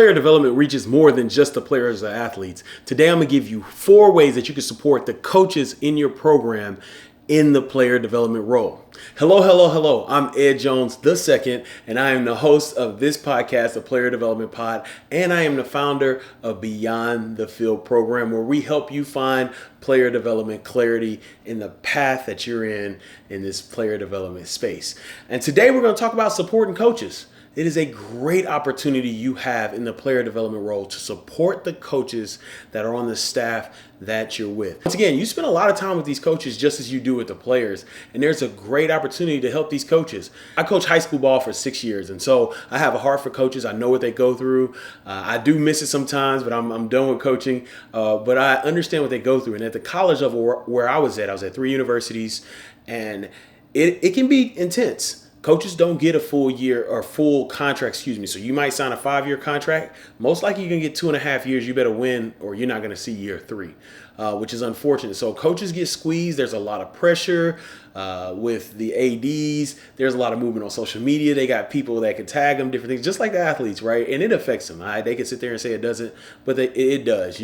Player development reaches more than just the players or athletes. Today I'm going to give you 4 ways that you can support the coaches in your program in the player development role. Hello. I'm Ed Jones II, and I am the host of this podcast, the Player Development Pod, and I am the founder of Beyond the Field program, where we help you find player development clarity in the path that you're in this player development space. And today we're going to talk about supporting coaches. It is a great opportunity you have in the player development role to support the coaches that are on the staff that you're with. Once again, you spend a lot of time with these coaches just as you do with the players, and there's a great opportunity to help these coaches. I coach high school ball for 6 years, and so I have a heart for coaches. I know what they go through. I do miss it sometimes, but I'm done with coaching. But I understand what they go through. And at the college level where I was at 3 universities, and it can be intense. Coaches don't get a full year or full contract, So you might sign a 5-year contract. Most likely you're going to get 2.5 years. You better win or you're not going to see year 3, which is unfortunate. So coaches get squeezed. There's a lot of pressure with the ADs. There's a lot of movement on social media. They got people that can tag them, different things, just like the athletes, right? And it affects them. They can sit there and say it doesn't, but it does,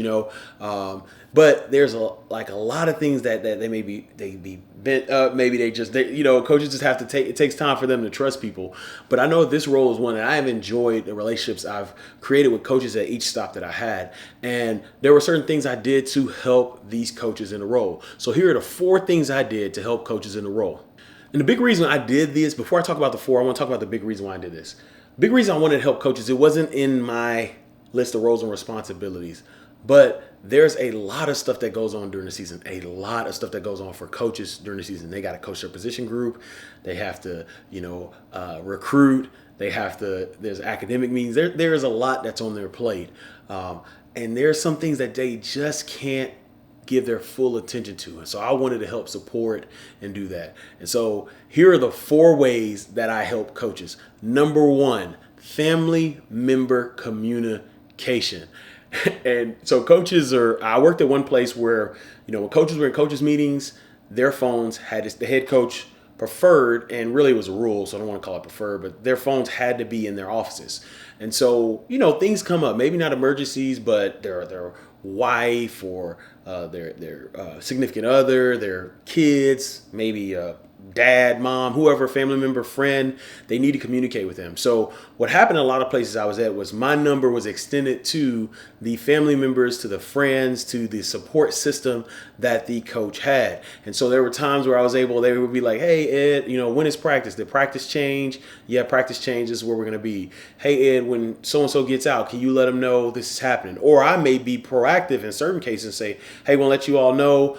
But there's a lot of things that they be bent up. Maybe coaches just have to take. It takes time for them to trust people. But I know this role is one that I have enjoyed the relationships I've created with coaches at each stop that I had. And there were certain things I did to help these coaches in the role. So here are the 4 things I did to help coaches in the role. And the big reason I did this, before I talk about the 4, I want to talk about the big reason why I did this. Big reason I wanted to help coaches, it wasn't in my list of roles and responsibilities. But there's a lot of stuff that goes on during the season, a lot of stuff that goes on for coaches during the season. They got to coach their position group. They have to, recruit. There's academic meetings. There's a lot that's on their plate. And there's some things that they just can't give their full attention to. And so I wanted to help support and do that. And so here are the 4 ways that I help coaches. Number 1, family member communication. And so I worked at one place where, when coaches were in coaches meetings, their phones had the head coach preferred, and really it was a rule, so I don't want to call it preferred, but their phones had to be in their offices. And so, things come up, maybe not emergencies, but their wife or their significant other, their kids, maybe dad, mom, whoever, family member, friend, they need to communicate with them. So what happened in a lot of places I was at was my number was extended to the family members, to the friends, to the support system that the coach had. And so there were times where they would be like, hey, Ed, when is practice? Did practice change? Yeah, practice changes where we're going to be. Hey, Ed, when so-and-so gets out, can you let them know this is happening? Or I may be proactive in certain cases and say, hey, we'll let you all know,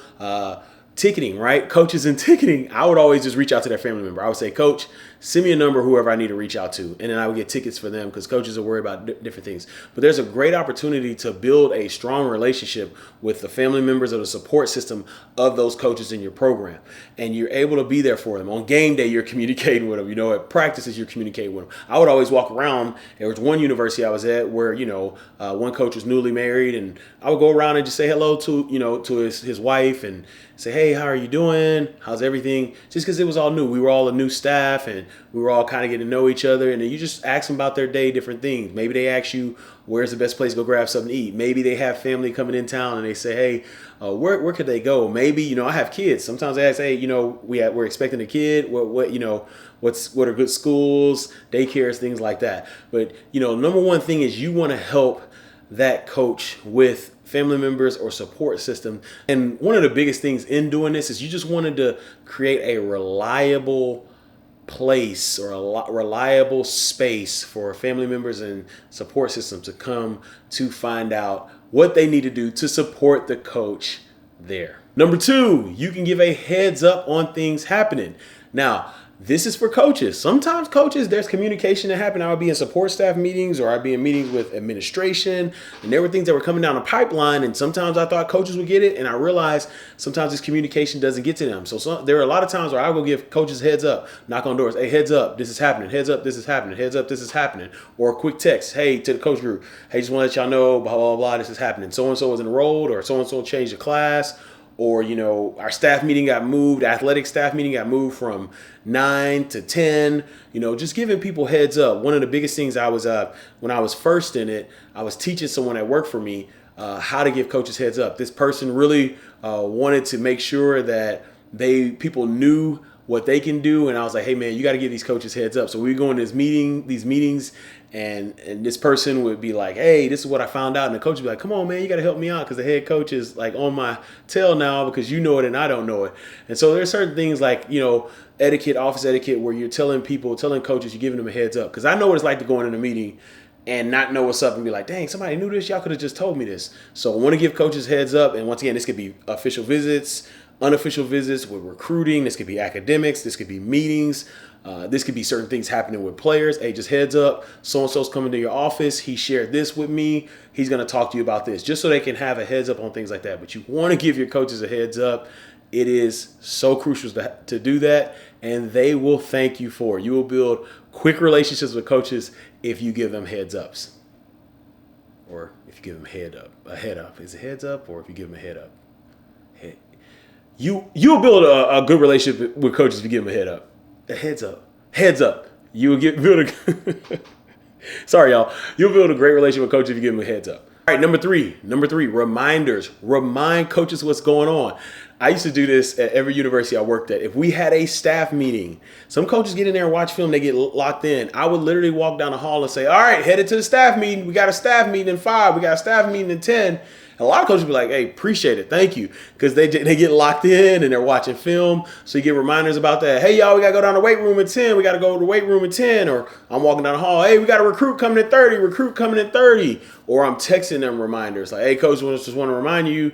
ticketing, right? Coaches in ticketing, I would always just reach out to their family member. I would say, Coach, send me a number, whoever I need to reach out to. And then I would get tickets for them because coaches are worried about different things. But there's a great opportunity to build a strong relationship with the family members or the support system of those coaches in your program. And you're able to be there for them. On game day, you're communicating with them. At practices, you're communicating with them. I would always walk around. There was one university I was at where, one coach was newly married, and I would go around and just say hello to his wife and say, hey, how are you doing? How's everything? Just because it was all new. We were all a new staff, and we were all kind of getting to know each other. And then you just ask them about their day, different things. Maybe they ask you, where's the best place to go grab something to eat? Maybe they have family coming in town and they say, hey, where could they go? Maybe, I have kids. Sometimes I ask, hey, we're expecting a kid. What are good schools, daycares, things like that. But, number one thing is you want to help that coach with family members or support system. And one of the biggest things in doing this is you just wanted to create a reliable place or a reliable space for family members and support system to come to find out what they need to do to support the coach there. Number 2, you can give a heads up on things happening. Now, this is for coaches. Sometimes coaches, there's communication that happened. I would be in support staff meetings or I'd be in meetings with administration, and there were things that were coming down the pipeline, and sometimes I thought coaches would get it, and I realized sometimes this communication doesn't get to them. So there are a lot of times where I will give coaches heads up, knock on doors, hey, heads up, this is happening, heads up, this is happening, heads up, this is happening, or a quick text, hey, to the coach group, hey, just want to let y'all know, blah, blah, blah, this is happening. So-and-so is enrolled, or so-and-so changed the class, or, our staff meeting got moved, athletic staff meeting got moved from 9 to 10, just giving people heads up. One of the biggest things when I was first in it, I was teaching someone that worked for me how to give coaches heads up. This person really wanted to make sure that people knew what they can do. And I was like, hey man, you got to give these coaches heads up. So we go in these meetings, and this person would be like, hey, this is what I found out. And the coach would be like, come on, man, you got to help me out, because the head coach is like on my tail now because you know it and I don't know it. And so there's certain things like, etiquette, office etiquette, where you're telling coaches, you're giving them a heads up. Because I know what it's like to go in a meeting and not know what's up and be like, dang, somebody knew this. Y'all could have just told me this. So I want to give coaches heads up. And once again, this could be official visits, unofficial visits with recruiting. This could be academics. This could be meetings. This could be certain things happening with players. Hey, just heads up. So-and-so's coming to your office. He shared this with me. He's going to talk to you about this, just so they can have a heads up on things like that. But you want to give your coaches a heads up. It is so crucial to do that, and they will thank you for it. You will build quick relationships with coaches if you give them heads ups, or if you give them a head up. Is it heads up, or if you give them a head up? You'll build a good relationship with coaches if you give them a head up. A heads up. You will build a. Sorry, y'all. You'll build a great relationship with coaches if you give them a heads up. All right, number three, reminders. Remind coaches what's going on. I used to do this at every university I worked at. If we had a staff meeting, some coaches get in there and watch film, they get locked in. I would literally walk down the hall and say, all right, headed to the staff meeting. We got a staff meeting in 5. We got a staff meeting in 10. And a lot of coaches be like, hey, appreciate it. Thank you. Because they get locked in and they're watching film. So you get reminders about that. Hey, y'all, we got to go down to the weight room at 10. We got to go to the weight room at 10. Or I'm walking down the hall. Hey, we got a recruit coming at 30. Or I'm texting them reminders like, hey, coach, just want to remind you,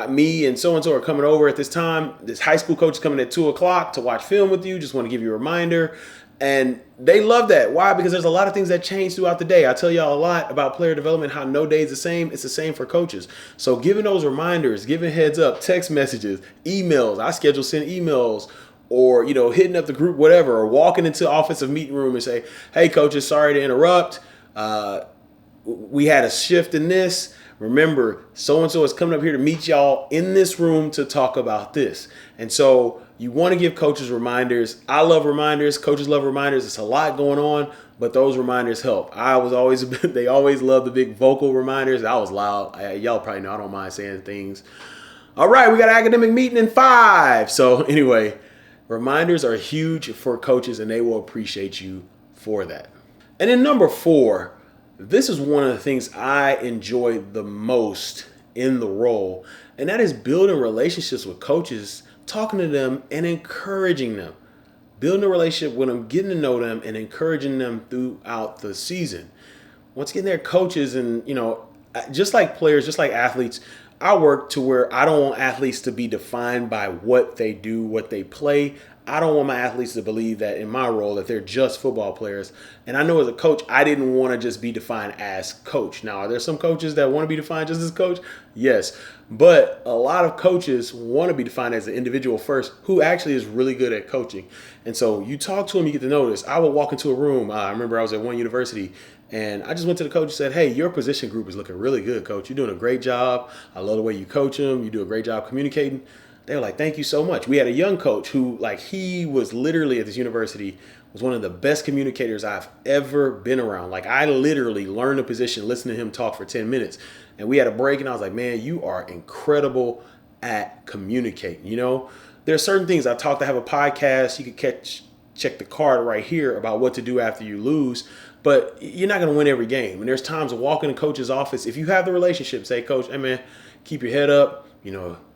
me and so are coming over at this time. This high school coach is coming at 2:00 to watch film with you. Just want to give you a reminder. And they love that. Why? Because there's a lot of things that change throughout the day. I tell y'all a lot about player development, how no day is the same. It's the same for coaches. So giving those reminders, giving heads up, text messages, emails. I send emails, or, hitting up the group, whatever, or walking into the offensive meeting room and say, hey, coaches, sorry to interrupt. We had a shift in this. Remember, so-and-so is coming up here to meet y'all in this room to talk about this. And so you want to give coaches reminders. I love reminders. Coaches love reminders. It's a lot going on, but those reminders help. They always love the big vocal reminders. I was loud. Y'all probably know I don't mind saying things. All right, we got an academic meeting in 5. So anyway, reminders are huge for coaches, and they will appreciate you for that. And then number 4, this is one of the things I enjoy the most in the role, and that is building relationships with coaches, talking to them and encouraging them. Building a relationship with them, getting to know them, and encouraging them throughout the season. Once again, they're coaches, and just like players, just like athletes, I work to where I don't want athletes to be defined by what they do, what they play. I don't want my athletes to believe that in my role that they're just football players. And I know as a coach, I didn't want to just be defined as coach. Now, are there some coaches that want to be defined just as coach? Yes. But a lot of coaches want to be defined as an individual first who actually is really good at coaching. And so you talk to them, you get to know this. I would walk into a room. I remember I was at one university, and I just went to the coach and said, hey, your position group is looking really good, coach. You're doing a great job. I love the way you coach them. You do a great job communicating. They were like, thank you so much. We had a young coach who, he was literally at this university, was one of the best communicators I've ever been around. I literally learned the position, listening to him talk for 10 minutes. And we had a break, and I was like, man, you are incredible at communicating. There are certain things. I have a podcast. You could check the card right here about what to do after you lose. But you're not going to win every game. And there's times of walking in coach's office. If you have the relationship, say, coach, hey, man, keep your head up.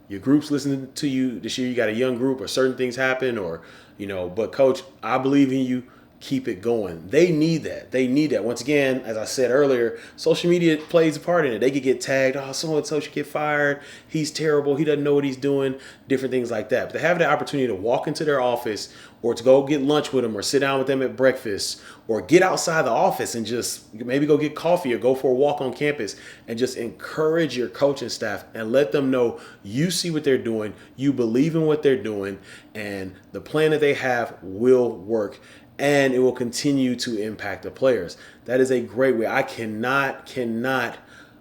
Your group's listening to you this year. You got a young group, or certain things happen, or, but coach, I believe in you. Keep it going. They need that. Once again, as I said earlier, social media plays a part in it. They could get tagged. Oh, so-and-so should get fired. He's terrible. He doesn't know what he's doing. Different things like that. But they have the opportunity to walk into their office, or to go get lunch with them, or sit down with them at breakfast, or get outside the office and just maybe go get coffee, or go for a walk on campus, and just encourage your coaching staff and let them know you see what they're doing, you believe in what they're doing, and the plan that they have will work. And it will continue to impact the players. That is a great way. I cannot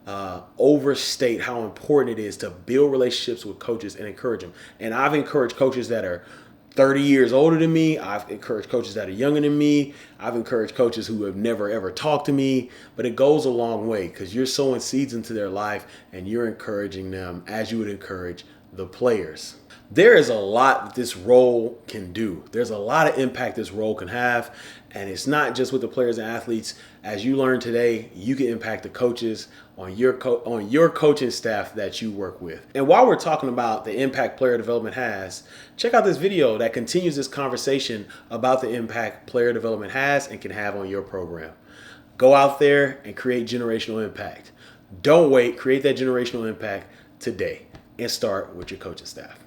overstate how important it is to build relationships with coaches and encourage them. And I've encouraged coaches that are 30 years older than me. I've encouraged coaches that are younger than me. I've encouraged coaches who have never ever talked to me. But it goes a long way because you're sowing seeds into their life and you're encouraging them as you would encourage the players. There is a lot that this role can do. There's a lot of impact this role can have. And it's not just with the players and athletes. As you learn today, you can impact the coaches on your coaching staff that you work with. And while we're talking about the impact player development has, check out this video that continues this conversation about the impact player development has and can have on your program. Go out there and create generational impact. Don't wait. Create that generational impact today and start with your coaching staff.